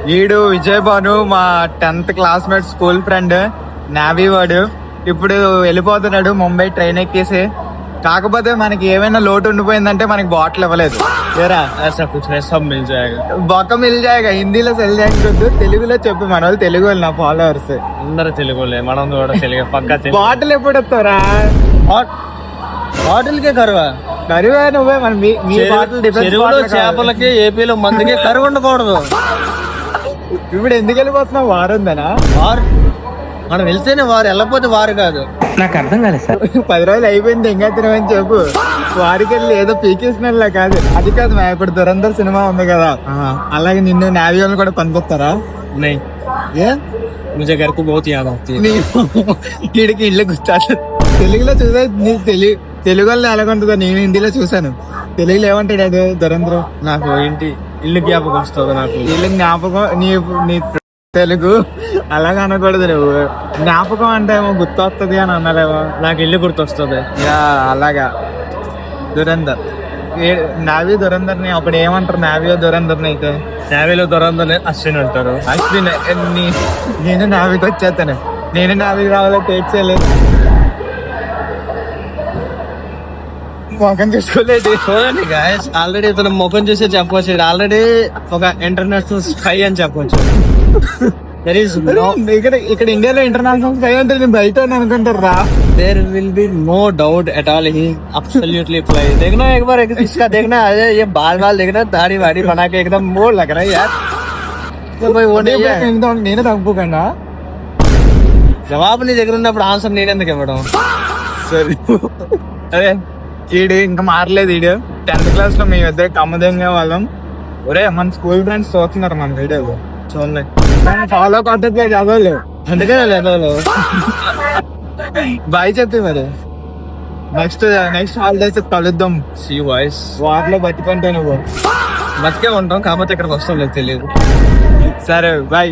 వీడు విజయ్ భాను మా 10th classmate school friend, navy వాడు. ఇప్పుడు వెళ్ళిపోతున్నాడు ముంబై ట్రైన్ ఎక్కేసి. కాకపోతే మనకి ఏమైనా లోటు ఉండిపోయిందంటే మనకి బాటిల్ ఇవ్వలేదు. బొక్క మిల్ జాయగా హిందీలో సెల్ చేయకూడదు, తెలుగులో చెప్పు. మన వాళ్ళు తెలుగు వాళ్ళు, నా ఫాలోవర్స్ అందరూ తెలుగు, మనం కూడా తెలుగు పక్కా. బాటిల్ ఎప్పుడు వస్తారా? బాటిల్ కే కరువా? కరువే నువ్వే. మన మీ బాటిల్ చెరువులో చేపలకి ఏపీలో మందుకే కరువు ఉండకూడదు. ఇప్పుడు ఎందుకు వెళ్ళిపోతున్నావు? వారుందనా? వారు మనం వెళ్తేనే వారు, వెళ్ళకపోతే వారు కాదు. నాకు అర్థం కాలేదు సార్. 10 రోజులు అయిపోయింది ఇంకా తినమని చెప్పు. వారికి వెళ్ళి ఏదో పీకేసినలా కాదు. అది కాదు మా ఇప్పుడు దురంధర్ సినిమా ఉంది కదా, అలాగే నిన్ను నావీ వాళ్ళు కూడా పంపిస్తారా? ఏ मुझे घर को बहुत याद आती है. వీడికి ఇల్లు గుర్తాడు. తెలుగులో చూసా, తెలుగు వాళ్ళు ఎలాగుంటుందో నేను హిందీలో చూసాను. తెలుగులో ఏమంటాడు అది దురంధర్? నాకు ఇంటి ఇల్లు జ్ఞాపకం వస్తుంది. నాకు ఇల్లు జ్ఞాపకం. నీ తెలుగు అలాగ అనకూడదు. నువ్వు జ్ఞాపకం అంటే ఏమో గుర్తొస్తుంది అని అన్నారేమో. నాకు ఇల్లు గుర్తొస్తుంది. అలాగా దురంధర్. నావీ దురంధర్ని అప్పుడు ఏమంటారు? నావీ దురంధర్ని అయితే నావీలో దొరందర్ అశ్విన్ అంటారు. అశ్విన్. నేను నావీకి వచ్చేస్తాను. నేను నావీకి రావాలో టేక్ చేయలేదు. మొఖం చూసుకోలేదు. చూడండి గాయస్, ఆల్రెడీ ఇతను ముఖం చూసే చెప్పవచ్చు. ఆల్రెడీ ఒక ఇంటర్నేషనల్ స్కై అని చెప్పొచ్చు. ఇక్కడ ఇండియాలో ఇంటర్నేషనల్ స్కై అంటే నేను బయట అనుకుంటారు రా. There will be no doubt at all. He absolutely fly. देखना एक बार इसका देखना, अरे ये बाल देखना, दाढ़ी वाड़ी बना के एकदम मोड़ लग रहा है यार. तो भाई वो नहीं है. నేనే తప్పుకన్నా జవాబు నీ దగ్గర ఉన్నప్పుడు ఆన్సర్ నేను ఎందుకు ఇవ్వడం? సరే. అదే ఈడు ఇంకా మారలేదు. ఈడు 10th క్లాస్ లో మేము ఇద్దరు కమ్మదంగా వాళ్ళం. ఒరే మన స్కూల్ ఫ్రెండ్స్ చూస్తున్నారు మన వీడియోలో. చూడండి, ఫాలో కొట్టట్లేదు చదవలేదు. అందుకే లేదు. బాయ్ చెప్పి మరి నెక్స్ట్ హాలిడేస్ కలుద్దాం. సీ వాయిస్ వాటిలో బతికంటే నువ్వు బతికే ఉంటాం, కాకపోతే ఇక్కడికి వస్తాం లేదు తెలియదు. సరే బాయ్.